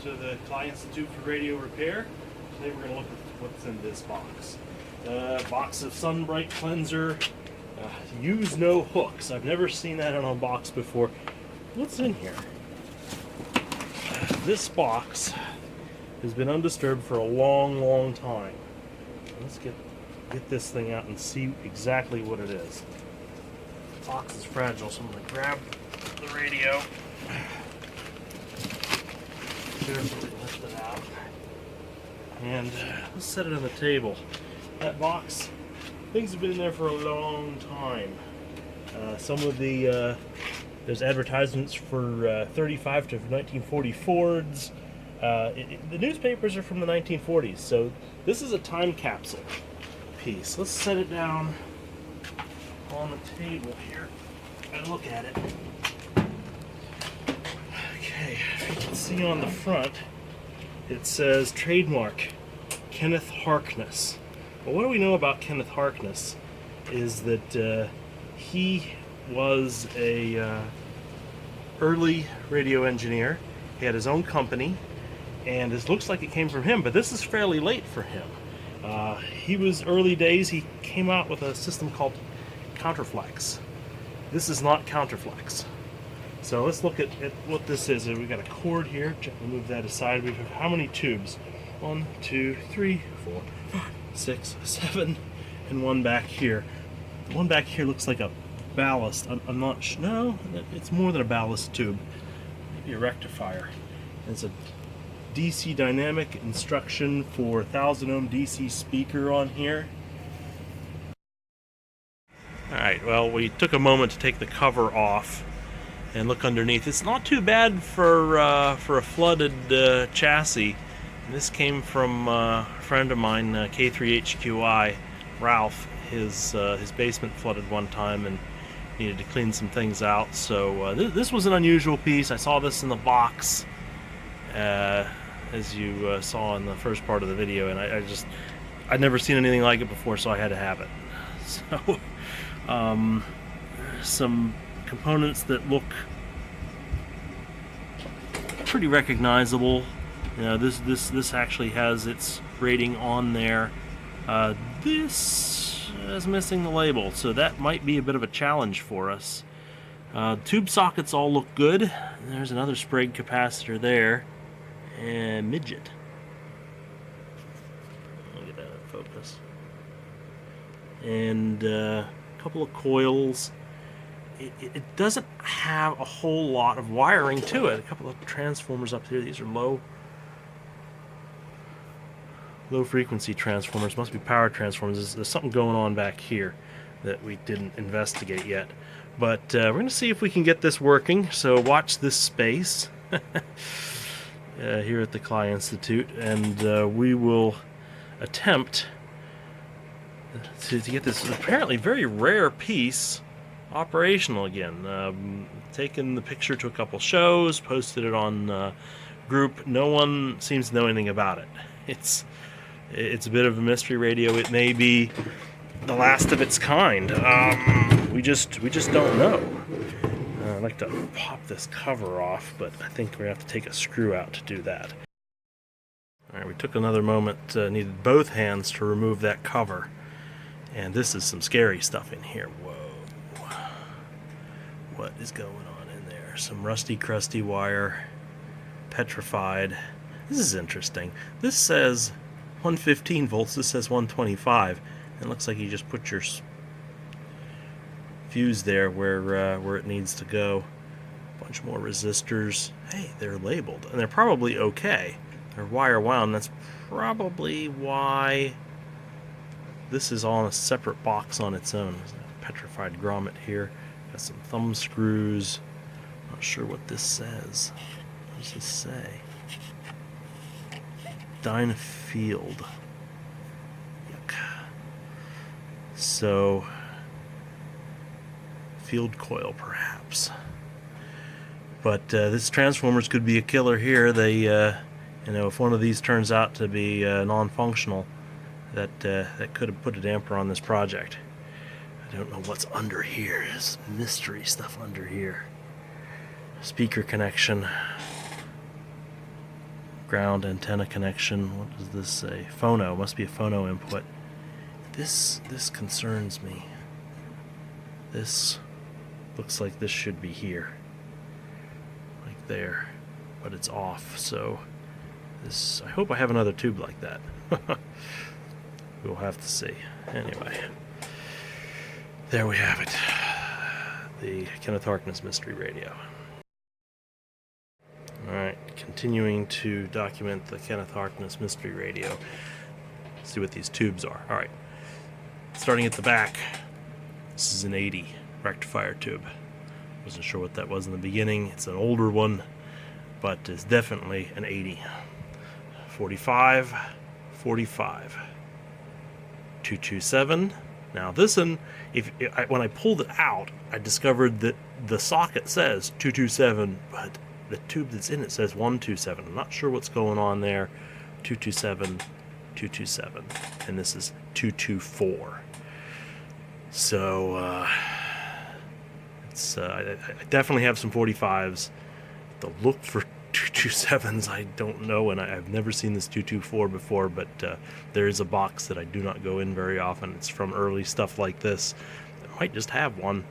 to the Kenneth Institute for Radio Repair. Today we're going to look at what's in this box. Box of Sunbright Cleanser. Use no hooks. I've never seen that on a box before. What's in here? This box has been undisturbed for a long time. Let's get this thing out and see exactly what it is. The box is fragile, so I'm going to grab the radio. Carefully lift it out. And let's set it on the table. That box, things have been in there for a long time. Some of the, there's advertisements for 35 to 1940 Fords. The newspapers are from the 1940s, so this is a time capsule piece. Let's set it down on the table here and look at it. Okay, you can see on the front it says trademark Kenneth Harkness. Well, what do we know about Kenneth Harkness is that he was a early radio engineer. He had his own company, and it looks like it came from him, but this is fairly late for him. He was early days. He came out with a system called Counterflex. This is not Counterflex. So let's look at what this is. We've got a cord here. Gently move that aside. We have how many tubes? 1, 2, 3, 4, 5, 6, 7, and one back here. The one back here looks like a ballast. I'm not sure. No, it's more than a ballast tube. Maybe a rectifier. There's a DC dynamic instruction for 1000 ohm DC speaker on here. Alright, well, we took a moment to take the cover off and look underneath. It's not too bad for a flooded chassis. And this came from a friend of mine, K3HQI, Ralph. His basement flooded one time and needed to clean some things out. So this was an unusual piece. I saw this in the box, as you saw in the first part of the video, and I'd never seen anything like it before, so I had to have it. So some components that look pretty recognizable. You know, this actually has its rating on there. This is missing the label, so that might be a bit of a challenge for us. Tube sockets all look good. There's another Sprague capacitor there, and midget. Look at that in focus. And a couple of coils. It doesn't have a whole lot of wiring to it. A couple of transformers up here. These are low frequency transformers. Must be power transformers. There's something going on back here that we didn't investigate yet. But we're going to see if we can get this working. So watch this space here at the Kenneth Institute, and we will attempt to get this apparently very rare piece operational again. Taken the picture to a couple shows, posted it on group. No one seems to know anything about it. It's a bit of a mystery radio. It may be the last of its kind. We just don't know. I'd like to pop this cover off, but I think we have to take a screw out to do that. Alright, we took another moment, needed both hands to remove that cover. And this is some scary stuff in here. Whoa. What is going on in there? Some rusty, crusty wire. Petrified. This is interesting. This says 115 volts. This says 125. It looks like you just put your fuse there where it needs to go. A bunch more resistors. Hey, they're labeled, and they're probably okay. They're wire wound. That's probably why this is on a separate box on its own. There's a petrified grommet here. Got some thumb screws. Not sure what this says. What does this say? Dynafield. Yuck. So, field coil perhaps. But this transformers could be a killer here. They, if one of these turns out to be non-functional, that could have put a damper on this project. I don't know what's under here. There's mystery stuff under here. Speaker connection. Ground antenna connection. What does this say? Phono. Must be a phono input. This concerns me. This looks like this should be here. Like there. But it's off, so this, I hope I have another tube like that. We'll have to see. Anyway, there we have it. The Kenneth Harkness Mystery Radio. Alright, continuing to document the Kenneth Harkness Mystery Radio. See what these tubes are. Alright, starting at the back, this is an 80 rectifier tube. Wasn't sure what that was in the beginning. It's an older one, but it's definitely an 80. 45, 45, 227. Now this one, when I pulled it out, I discovered that the socket says 227, but the tube that's in it says 127. I'm not sure what's going on there. 227, 227, and this is 224. So it's I definitely have some 45s. The look for 227s I don't know, and I've never seen this 224 before, but there is a box that I do not go in very often. It's from early stuff like this. I might just have one,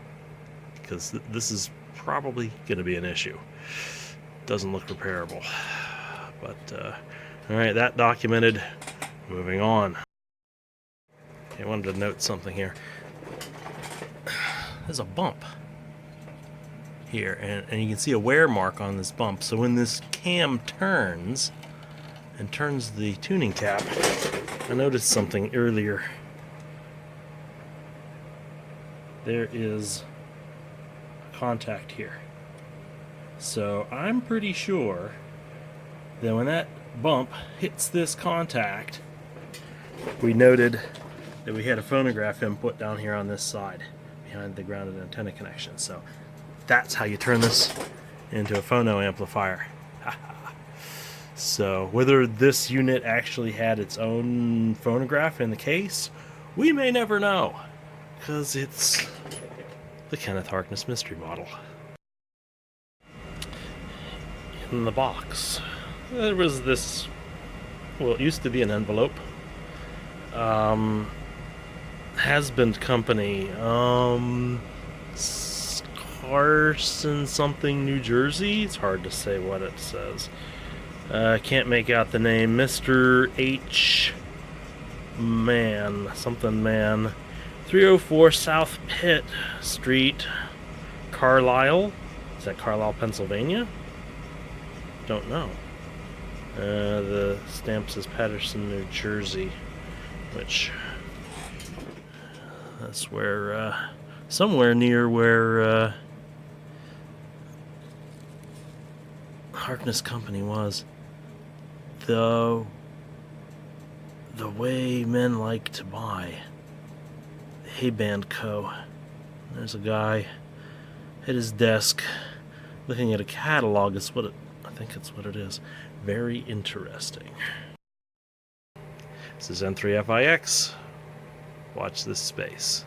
because this is probably going to be an issue. Doesn't look repairable. But, alright, that documented. Moving on. Okay, I wanted to note something here. There's a bump here, and you can see a wear mark on this bump. So when this cam turns and turns the tuning tab, I noticed something earlier. There is a contact here. So I'm pretty sure that when that bump hits this contact, we noted that we had a phonograph input down here on this side behind the grounded antenna connection. So that's how you turn this into a phono amplifier. So whether this unit actually had its own phonograph in the case, we may never know, because it's the Kenneth Harkness mystery model. In the box, there was this, well, it used to be an envelope. Has-been company, Carson something, New Jersey. It's hard to say what it says. Can't make out the name. Mr. H. Man, something man. 304 South Pitt Street, Carlisle. Is that Carlisle, Pennsylvania? Don't know. The stamp says Patterson, New Jersey, which that's where somewhere near where Harkness Company was. The way men like to buy. Hay Band Co. There's a guy at his desk looking at a catalog. Is what it, I think it's what it is. Very interesting. This is N3FIX. Watch this space.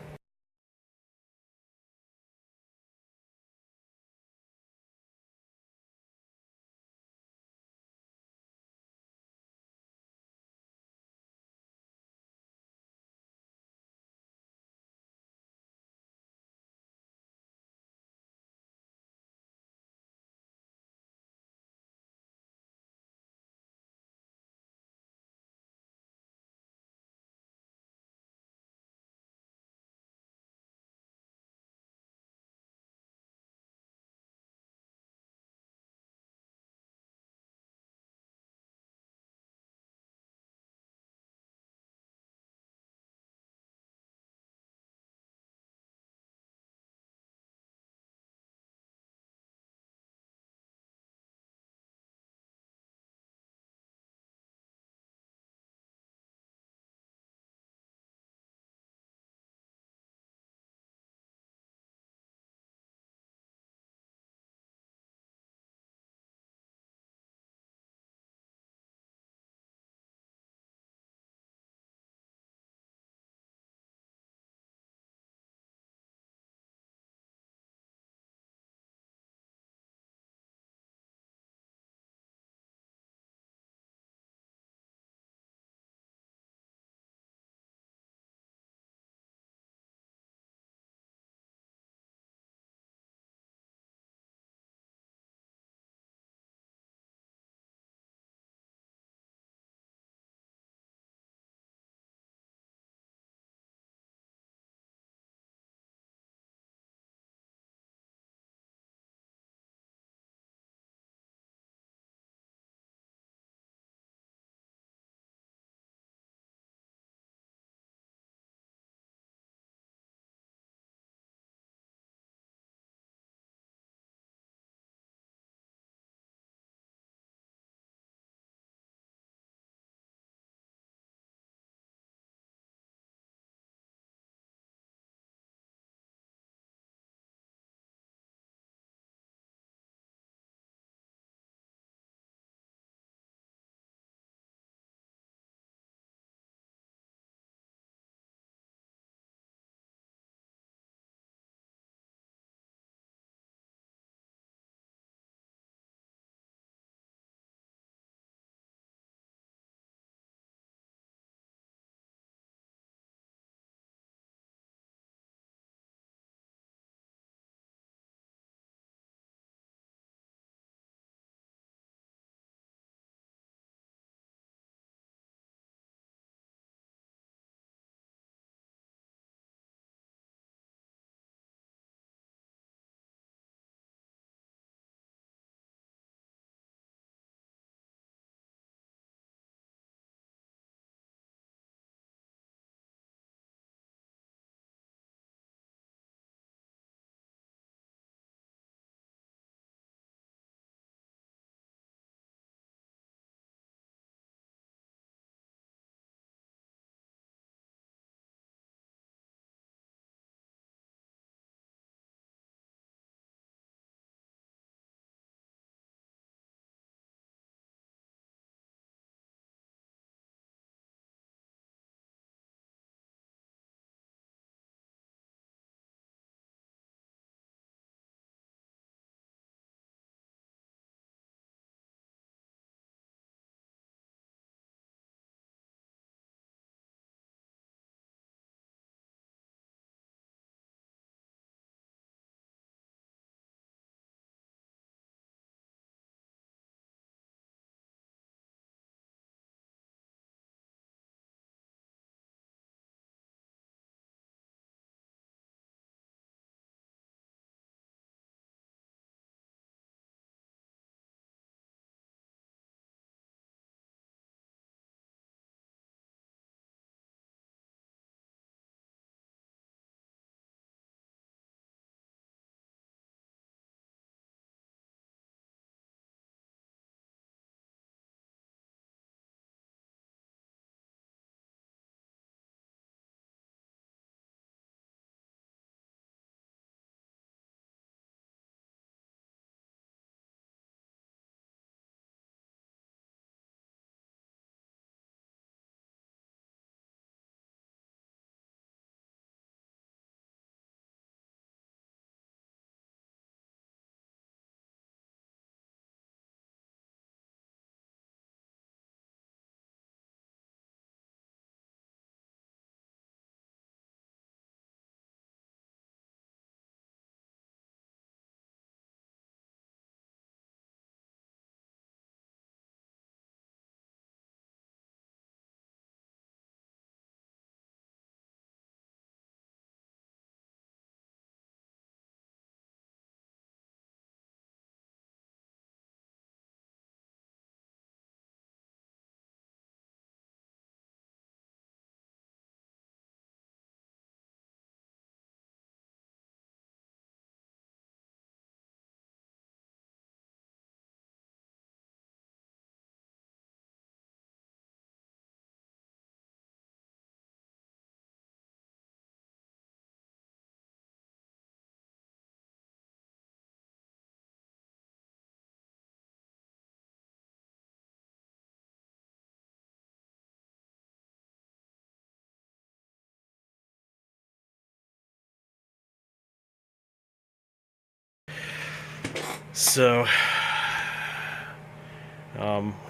So,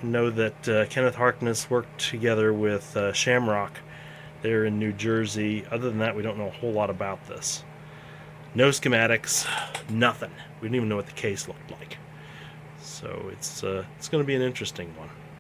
know that Kenneth Harkness worked together with Shamrock there in New Jersey. Other than that, we don't know a whole lot about this. No schematics, nothing. We didn't even know what the case looked like. So it's going to be an interesting one.